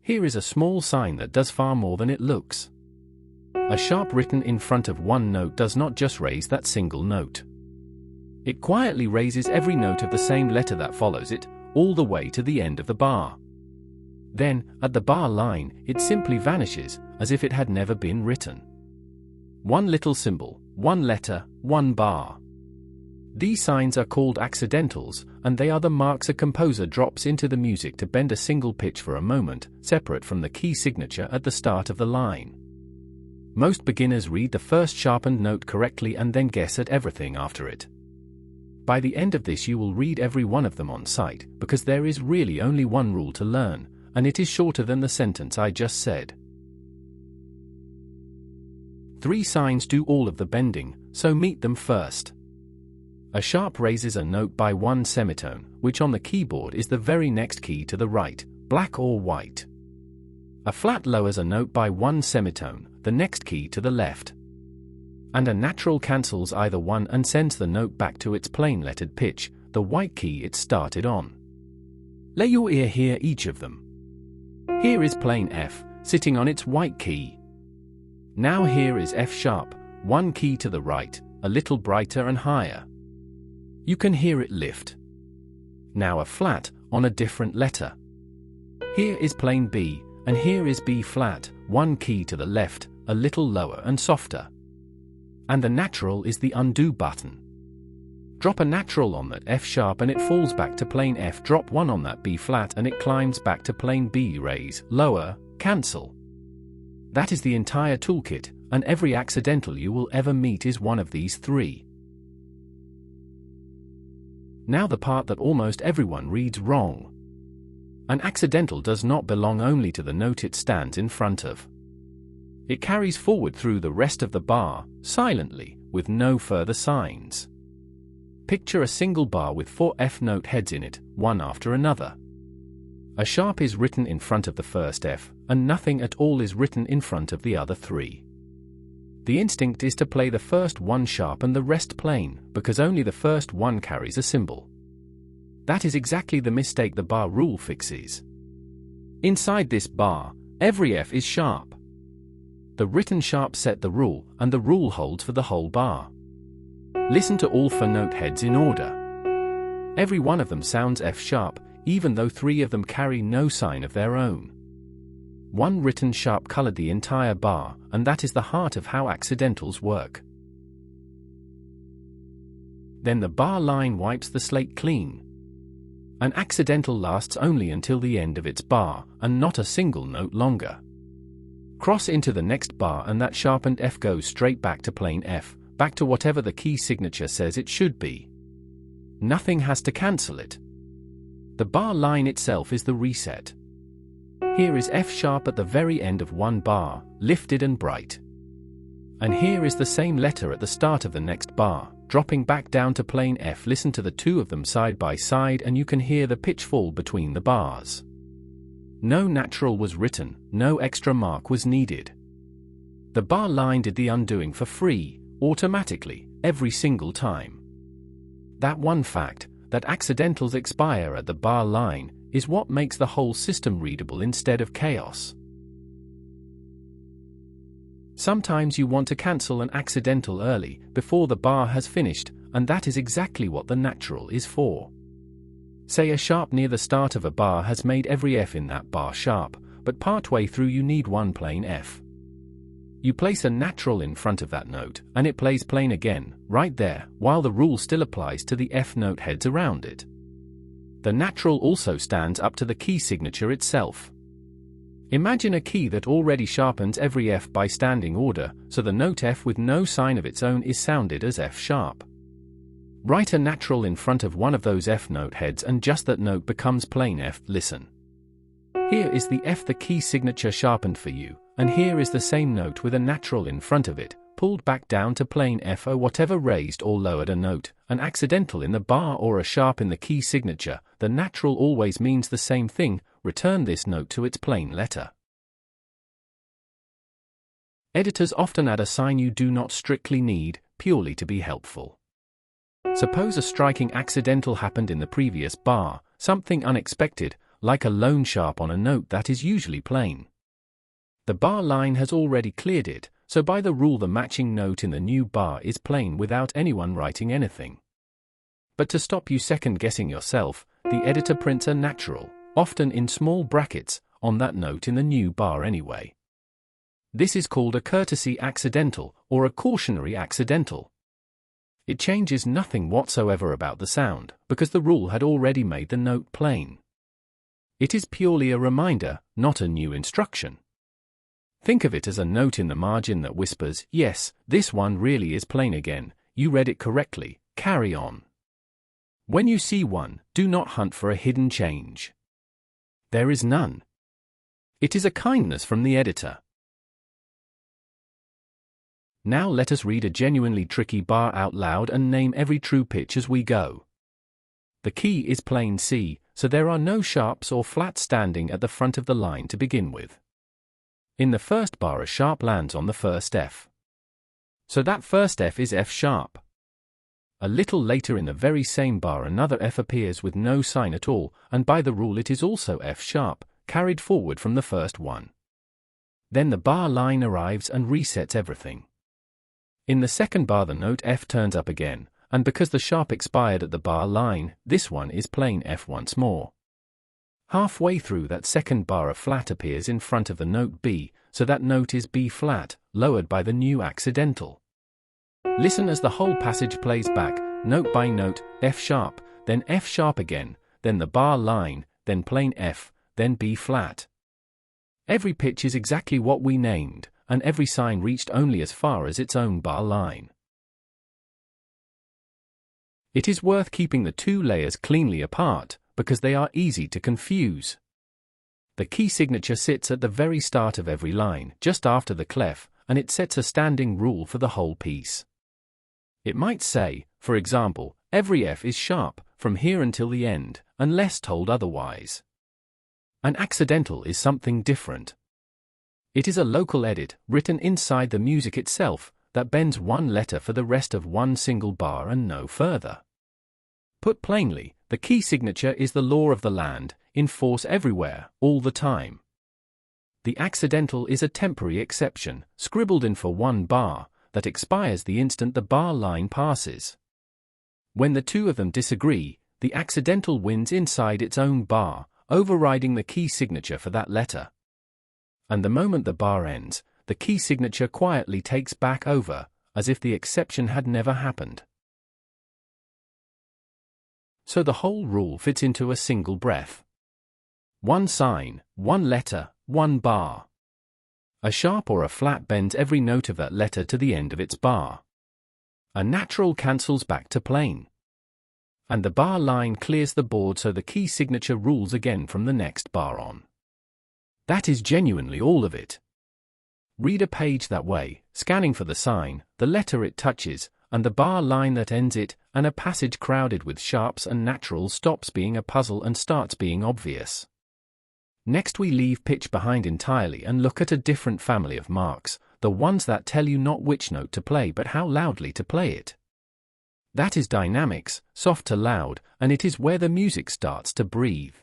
Here is a small sign that does far more than it looks. A sharp written in front of one note does not just raise that single note. It quietly raises every note of the same letter that follows it, all the way to the end of the bar. Then, at the bar line, it simply vanishes, as if it had never been written. One little symbol, one letter, one bar. These signs are called accidentals, and they are the marks a composer drops into the music to bend a single pitch for a moment, separate from the key signature at the start of the line. Most beginners read the first sharpened note correctly and then guess at everything after it. By the end of this you will read every one of them on sight, because there is really only one rule to learn, and it is shorter than the sentence I just said. 3 signs do all of the bending, so meet them first. A sharp raises a note by one semitone, which on the keyboard is the very next key to the right, black or white. A flat lowers a note by one semitone, the next key to the left. And a natural cancels either one and sends the note back to its plain lettered pitch, the white key it started on. Let your ear hear each of them. Here is plain F, sitting on its white key. Now here is F sharp, one key to the right, a little brighter and higher. You can hear it lift. Now a flat, on a different letter. Here is plain B, and here is B flat, one key to the left, a little lower and softer. And the natural is the undo button. Drop a natural on that F sharp and it falls back to plain F. Drop one on that B flat and it climbs back to plain B. Raise, lower, cancel. That is the entire toolkit, and every accidental you will ever meet is one of these 3. Now the part that almost everyone reads wrong. An accidental does not belong only to the note it stands in front of. It carries forward through the rest of the bar, silently, with no further signs. Picture a single bar with 4 F note heads in it, one after another. A sharp is written in front of the first F, and nothing at all is written in front of the other 3. The instinct is to play the first one sharp and the rest plain, because only the first one carries a symbol. That is exactly the mistake the bar rule fixes. Inside this bar, every F is sharp. The written sharp set the rule, and the rule holds for the whole bar. Listen to all 4 note heads in order. Every one of them sounds F sharp, even though 3 of them carry no sign of their own. One written sharp colored the entire bar, and that is the heart of how accidentals work. Then the bar line wipes the slate clean. An accidental lasts only until the end of its bar, and not a single note longer. Cross into the next bar and that sharpened F goes straight back to plain F, back to whatever the key signature says it should be. Nothing has to cancel it. The bar line itself is the reset. Here is F sharp at the very end of one bar, lifted and bright. And here is the same letter at the start of the next bar, dropping back down to plain F. Listen to the 2 of them side by side and you can hear the pitch fall between the bars. No natural was written, no extra mark was needed. The bar line did the undoing for free, automatically, every single time. That one fact, that accidentals expire at the bar line, is what makes the whole system readable instead of chaos. Sometimes you want to cancel an accidental early, before the bar has finished, and that is exactly what the natural is for. Say a sharp near the start of a bar has made every F in that bar sharp, but partway through you need one plain F. You place a natural in front of that note, and it plays plain again, right there, while the rule still applies to the F note heads around it. The natural also stands up to the key signature itself. Imagine a key that already sharpens every F by standing order, so the note F with no sign of its own is sounded as F sharp. Write a natural in front of one of those F note heads and just that note becomes plain F. Listen. Here is the F the key signature sharpened for you, and here is the same note with a natural in front of it, pulled back down to plain F or whatever raised or lowered a note, an accidental in the bar or a sharp in the key signature. The natural always means the same thing, return this note to its plain letter. Editors often add a sign you do not strictly need, purely to be helpful. Suppose a striking accidental happened in the previous bar, something unexpected, like a lone sharp on a note that is usually plain. The bar line has already cleared it, so by the rule the matching note in the new bar is plain without anyone writing anything. But to stop you second-guessing yourself, the editor prints a natural, often in small brackets, on that note in the new bar anyway. This is called a courtesy accidental or a cautionary accidental. It changes nothing whatsoever about the sound, because the rule had already made the note plain. It is purely a reminder, not a new instruction. Think of it as a note in the margin that whispers, yes, this one really is plain again, you read it correctly, carry on. When you see one, do not hunt for a hidden change. There is none. It is a kindness from the editor. Now let us read a genuinely tricky bar out loud and name every true pitch as we go. The key is plain C, so there are no sharps or flats standing at the front of the line to begin with. In the first bar a sharp lands on the first F. So that first F is F sharp. A little later in the very same bar another F appears with no sign at all, and by the rule it is also F sharp, carried forward from the first one. Then the bar line arrives and resets everything. In the second bar the note F turns up again, and because the sharp expired at the bar line, this one is plain F once more. Halfway through that second bar a flat appears in front of the note B, so that note is B flat, lowered by the new accidental. Listen as the whole passage plays back, note by note, F sharp, then F sharp again, then the bar line, then plain F, then B flat. Every pitch is exactly what we named, and every sign reached only as far as its own bar line. It is worth keeping the two layers cleanly apart, because they are easy to confuse. The key signature sits at the very start of every line, just after the clef, and it sets a standing rule for the whole piece. It might say, for example, every F is sharp, from here until the end, unless told otherwise. An accidental is something different. It is a local edit, written inside the music itself, that bends one letter for the rest of one single bar and no further. Put plainly, the key signature is the law of the land, in force everywhere, all the time. The accidental is a temporary exception, scribbled in for one bar, that expires the instant the bar line passes. When the two of them disagree, the accidental wins inside its own bar, overriding the key signature for that letter. And the moment the bar ends, the key signature quietly takes back over, as if the exception had never happened. So the whole rule fits into a single breath. One sign, one letter, one bar. A sharp or a flat bends every note of that letter to the end of its bar. A natural cancels back to plain. And the bar line clears the board so the key signature rules again from the next bar on. That is genuinely all of it. Read a page that way, scanning for the sign, the letter it touches, and the bar line that ends it, and a passage crowded with sharps and naturals stops being a puzzle and starts being obvious. Next we leave pitch behind entirely and look at a different family of marks, the ones that tell you not which note to play but how loudly to play it. That is dynamics, soft to loud, and it is where the music starts to breathe.